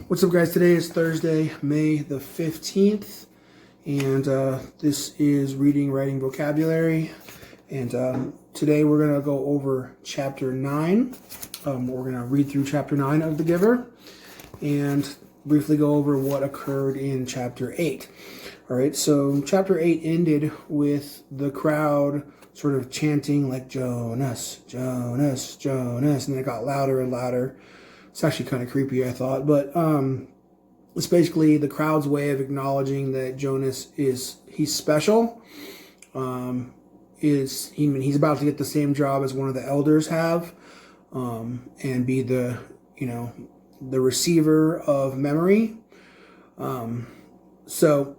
What's up, guys? Today is Thursday, May the 15th, and this is Reading, Writing, Vocabulary. And today we're going to go over Chapter 9. We're going to read through Chapter 9 of The Giver and briefly go over what occurred in Chapter 8. All right, so Chapter 8 ended with the crowd sort of chanting like, Jonas, Jonas, Jonas, and then it got louder and louder. It's actually kind of creepy, I thought, but it's basically the crowd's way of acknowledging that Jonas he's special. He's about to get the same job as one of the elders have, and be the receiver of memory. So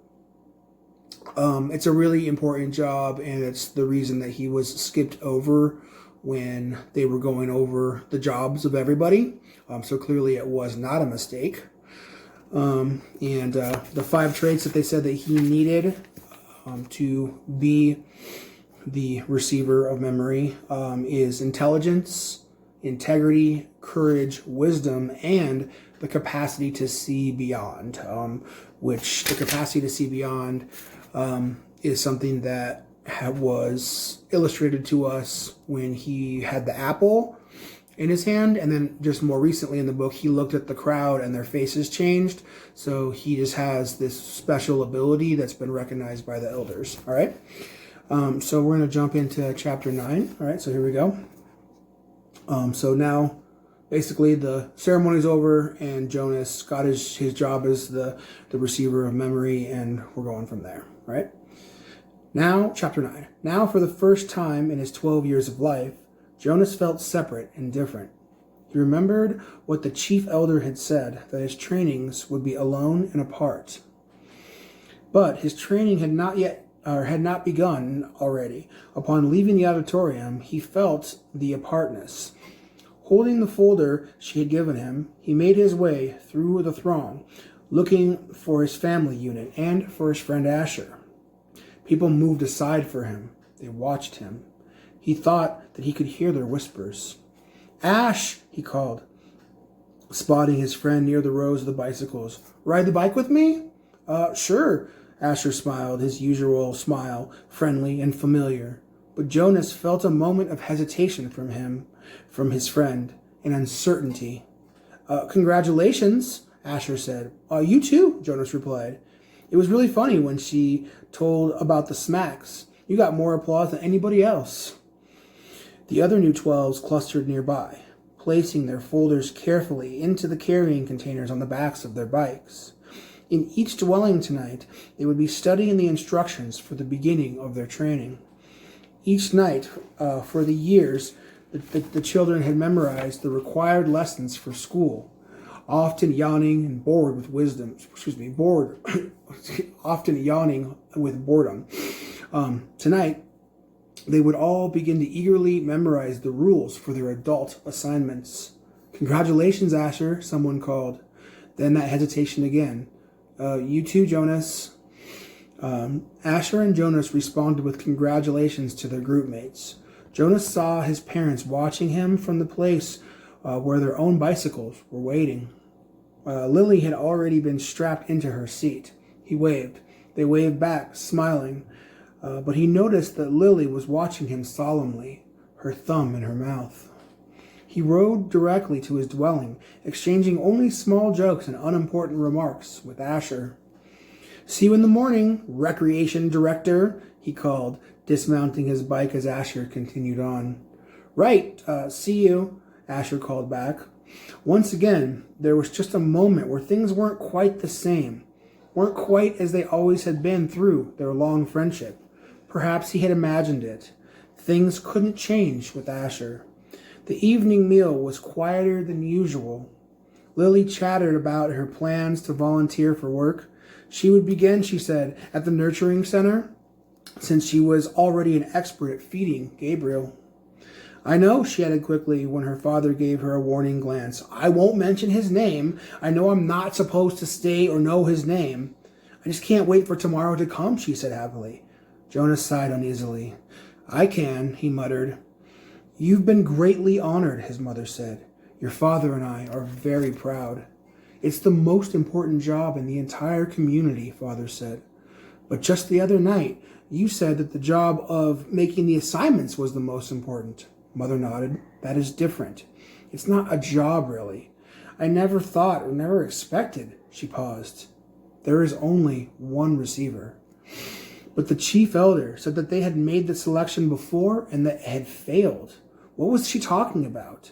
it's a really important job, and it's the reason that he was skipped over when they were going over the jobs of everybody. So clearly it was not a mistake. And the 5 traits that they said that he needed to be the receiver of memory is intelligence, integrity, courage, wisdom, and the capacity to see beyond, which the capacity to see beyond is something that was illustrated to us when he had the apple in his hand, and then just more recently in the book he looked at the crowd and their faces changed, so he just has this special ability that's been recognized by the elders. All right, so we're going to jump into chapter 9. All right, so here we go. So now basically the ceremony's over and Jonas got his job as the receiver of memory, and we're going from there. All right, now chapter 9. Now for the first time in his 12 years of life, Jonas felt separate and different. He remembered what the chief elder had said, that his trainings would be alone and apart. But his training had not begun already. Upon leaving the auditorium, he felt the apartness. Holding the folder she had given him, he made his way through the throng, looking for his family unit and for his friend Asher. People moved aside for him. They watched him. He thought that he could hear their whispers. "Ash," he called, spotting his friend near the rows of the bicycles. "Ride the bike with me?" Sure," Asher smiled, his usual smile, friendly and familiar. But Jonas felt a moment of hesitation from his friend, an uncertainty. Congratulations," Asher said. You too," Jonas replied. "It was really funny when she told about the smacks. You got more applause than anybody else." The other new 12s clustered nearby, placing their folders carefully into the carrying containers on the backs of their bikes. In each dwelling tonight, they would be studying the instructions for the beginning of their training. Each night, for the years, the children had memorized the required lessons for school, often yawning and bored with wisdom. Often yawning with boredom. Tonight, they would all begin to eagerly memorize the rules for their adult assignments. "Congratulations, Asher," someone called. Then that hesitation again. You too, Jonas." Asher and Jonas responded with congratulations to their group mates. Jonas saw his parents watching him from the place where their own bicycles were waiting. Lily had already been strapped into her seat. He waved. They waved back, smiling. But he noticed that Lily was watching him solemnly, her thumb in her mouth. He rode directly to his dwelling, exchanging only small jokes and unimportant remarks with Asher. "See you in the morning, recreation director," he called, dismounting his bike as Asher continued on. "Right, see you," Asher called back. Once again, there was just a moment where things weren't quite the same, weren't quite as they always had been through their long friendship. Perhaps he had imagined it. Things couldn't change with Asher. The evening meal was quieter than usual. Lily chattered about her plans to volunteer for work. She would begin, she said, at the nurturing center, since she was already an expert at feeding Gabriel. "I know," she added quickly when her father gave her a warning glance. "I won't mention his name. I know I'm not supposed to stay or know his name. I just can't wait for tomorrow to come," she said happily. Jonas sighed uneasily. "I can," he muttered. "You've been greatly honored," his mother said. "Your father and I are very proud." It's the most important job in the entire community, Father said. But just the other night, you said that the job of making the assignments was the most important. Mother nodded. That is different. It's not a job, really. I never thought or never expected. She paused. There is only one receiver. But the chief elder said that they had made the selection before and that it had failed. What was she talking about?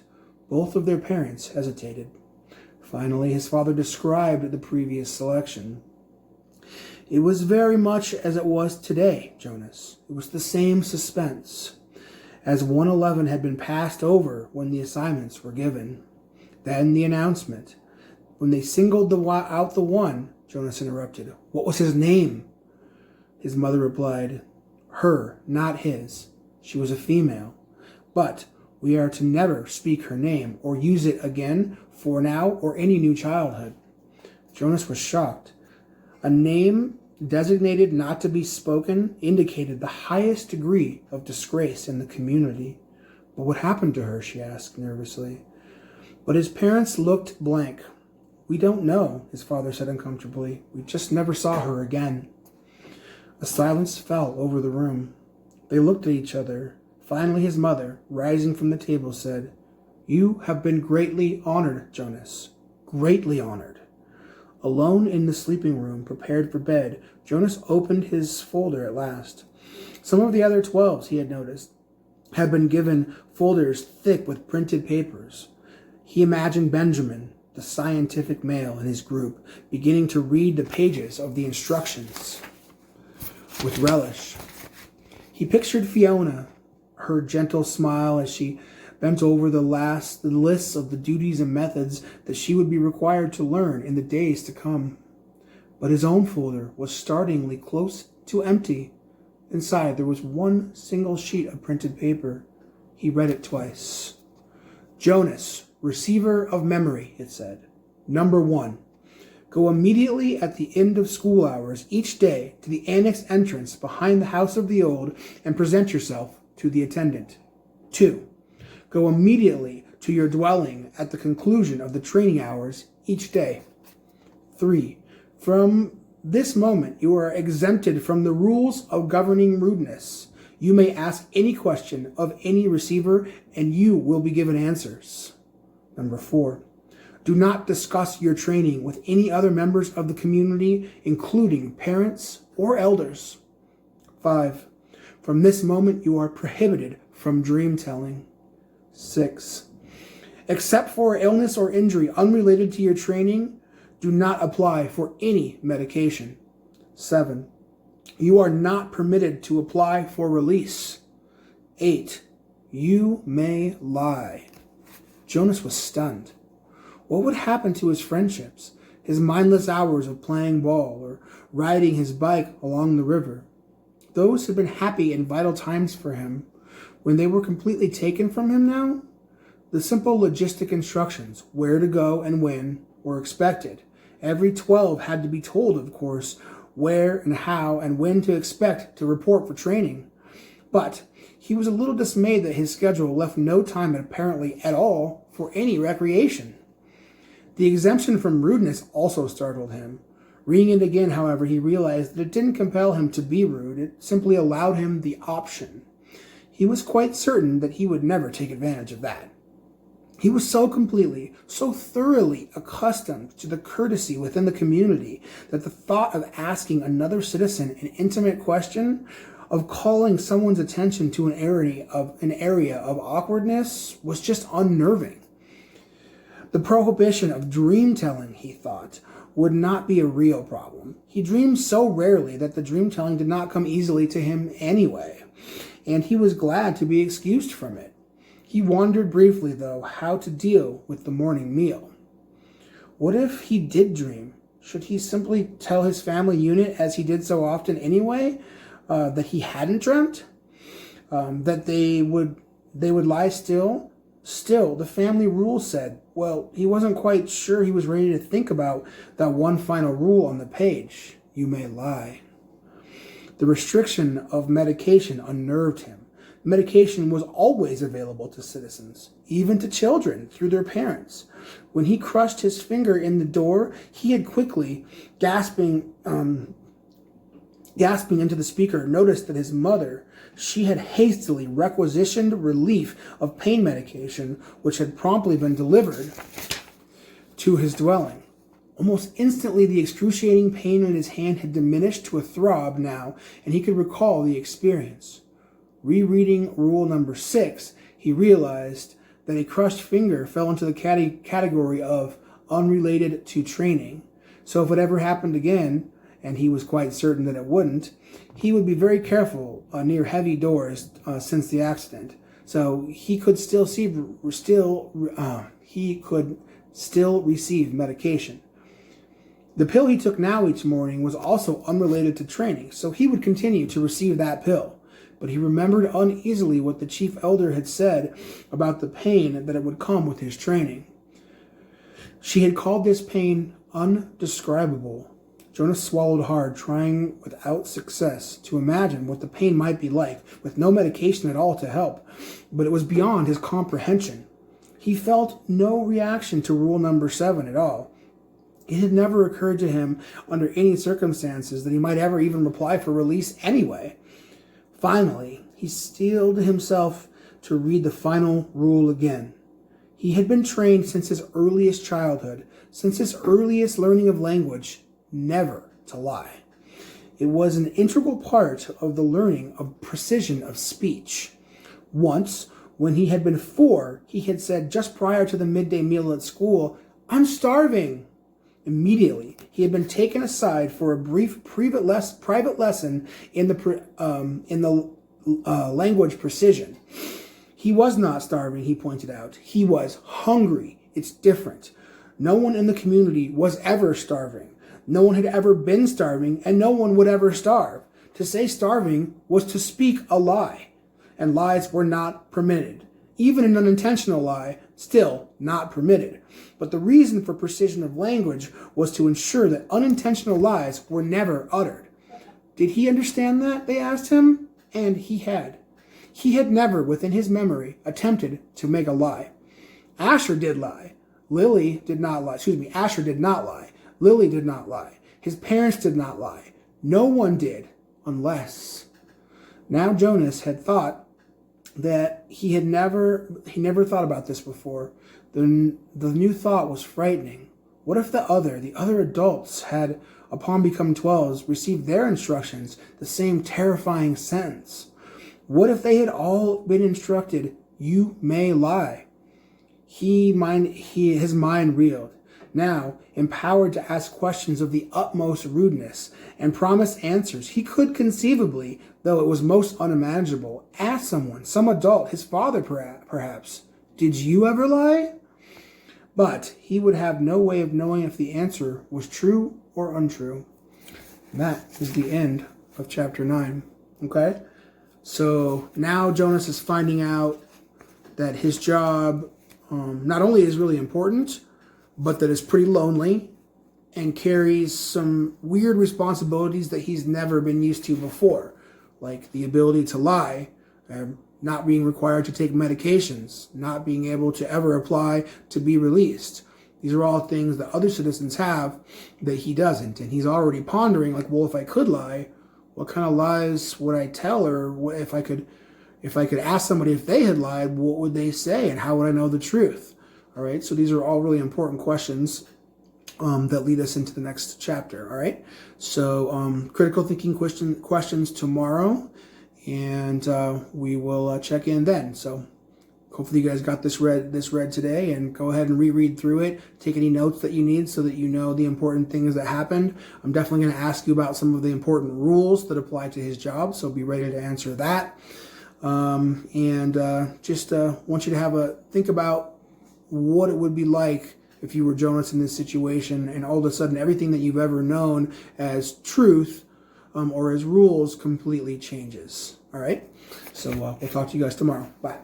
Both of their parents hesitated. Finally, his father described the previous selection. It was very much as it was today, Jonas. It was the same suspense, as 111 had been passed over when the assignments were given. Then the announcement. When they singled out the one, Jonas interrupted. What was his name? His mother replied, her, not his. She was a female. But we are to never speak her name or use it again for now or any new childhood. Jonas was shocked. A name designated not to be spoken indicated the highest degree of disgrace in the community. But what happened to her? She asked nervously. But his parents looked blank. We don't know, his father said uncomfortably. We just never saw her again. A silence fell over the room. They looked at each other. Finally, his mother, rising from the table, said, You have been greatly honored, Jonas. Greatly honored. Alone in the sleeping room, prepared for bed, Jonas opened his folder at last. Some of the other 12s, he had noticed, had been given folders thick with printed papers. He imagined Benjamin, the scientific male in his group, beginning to read the pages of the instructions with relish. He pictured Fiona, her gentle smile as she bent over the lists of the duties and methods that she would be required to learn in the days to come. But his own folder was startlingly close to empty. Inside there was one single sheet of printed paper. He read it twice. Jonas, receiver of memory, it said. Number 1. Go immediately at the end of school hours each day to the annex entrance behind the House of the Old and present yourself to the attendant. 2. Go immediately to your dwelling at the conclusion of the training hours each day. 3. From this moment, you are exempted from the rules of governing rudeness. You may ask any question of any receiver, and you will be given answers. Number 4. Do not discuss your training with any other members of the community, including parents or elders. 5. From this moment, you are prohibited from dream telling. 6. Except for illness or injury unrelated to your training, do not apply for any medication. 7. You are not permitted to apply for release. 8. You may lie. Jonas was stunned. What would happen to his friendships, his mindless hours of playing ball or riding his bike along the river? Those had been happy and vital times for him. When they were completely taken from him now, the simple logistic instructions, where to go and when, were expected. Every 12 had to be told, of course, where and how and when to expect to report for training. But he was a little dismayed that his schedule left no time apparently at all for any recreation. The exemption from rudeness also startled him. Reading it again, however, he realized that it didn't compel him to be rude. It simply allowed him the option. He was quite certain that he would never take advantage of that. He was so completely, so thoroughly accustomed to the courtesy within the community that the thought of asking another citizen an intimate question, of calling someone's attention to an area of awkwardness, was just unnerving. The prohibition of dream telling, he thought, would not be a real problem. He dreamed so rarely that the dream telling did not come easily to him anyway, and he was glad to be excused from it. He wondered briefly, though, how to deal with the morning meal. What if he did dream? Should he simply tell his family unit, as he did so often anyway, that he hadn't dreamt? That they would lie still? Still, the family rule said, well, he wasn't quite sure he was ready to think about that one final rule on the page. You may lie. The restriction of medication unnerved him. Medication was always available to citizens, even to children, through their parents. When he crushed his finger in the door, he had quickly, gasping into the speaker, noticed that his mother, she had hastily requisitioned relief of pain medication, which had promptly been delivered to his dwelling. Almost instantly, the excruciating pain in his hand had diminished to a throb now, and he could recall the experience. Rereading rule number 6, he realized that a crushed finger fell into the category of unrelated to training. So if it ever happened again, and he was quite certain that it wouldn't, he would be very careful near heavy doors since the accident. So he could still receive medication. The pill he took now each morning was also unrelated to training, so he would continue to receive that pill. But he remembered uneasily what the chief elder had said about the pain that it would come with his training. She had called this pain undescribable. Jonas swallowed hard, trying without success to imagine what the pain might be like, with no medication at all to help. But it was beyond his comprehension. He felt no reaction to rule number 7 at all. It had never occurred to him under any circumstances that he might ever even reply for release anyway. Finally, he steeled himself to read the final rule again. He had been trained since his earliest childhood, since his earliest learning of language, never to lie. It was an integral part of the learning of precision of speech. Once, when he had been 4, he had said just prior to the midday meal at school, "I'm starving." Immediately, he had been taken aside for a brief private lesson in the language precision. He was not starving, he pointed out. He was hungry. It's different. No one in the community was ever starving. No one had ever been starving, and no one would ever starve. To say starving was to speak a lie, and lies were not permitted. Even an unintentional lie, still not permitted. But the reason for precision of language was to ensure that unintentional lies were never uttered. Did he understand that? They asked him, and he had. He had never, within his memory, attempted to make a lie. Asher did lie. Lily did not lie. Asher did not lie. Lily did not lie. His parents did not lie. No one did, unless. Now Jonas had thought that he never thought about this before. The new thought was frightening. What if the other adults had, upon becoming 12s, received their instructions, the same terrifying sentence? What if they had all been instructed, "You may lie"? His mind reeled. Now, empowered to ask questions of the utmost rudeness and promise answers, he could conceivably, though it was most unimaginable, ask someone, some adult, his father perhaps, "Did you ever lie?" But he would have no way of knowing if the answer was true or untrue. And that is the end of chapter 9. Okay? So now Jonas is finding out that his job not only is really important, but that it's pretty lonely and carries some weird responsibilities that he's never been used to before, like the ability to lie, not being required to take medications, not being able to ever apply to be released. These are all things that other citizens have that he doesn't. And he's already pondering, like, well, if I could lie, what kind of lies would I tell? Or if I could ask somebody if they had lied, what would they say? And how would I know the truth? All right, so these are all really important questions that lead us into the next chapter. All right, so critical thinking questions tomorrow, and we will check in then. So hopefully you guys got this read today, and go ahead and reread through it. Take any notes that you need so that you know the important things that happened. I'm definitely going to ask you about some of the important rules that apply to his job, so be ready to answer that. Just want you to think about what it would be like if you were Jonas in this situation, and all of a sudden everything that you've ever known as truth or as rules completely changes. All right, so we'll talk to you guys tomorrow. Bye.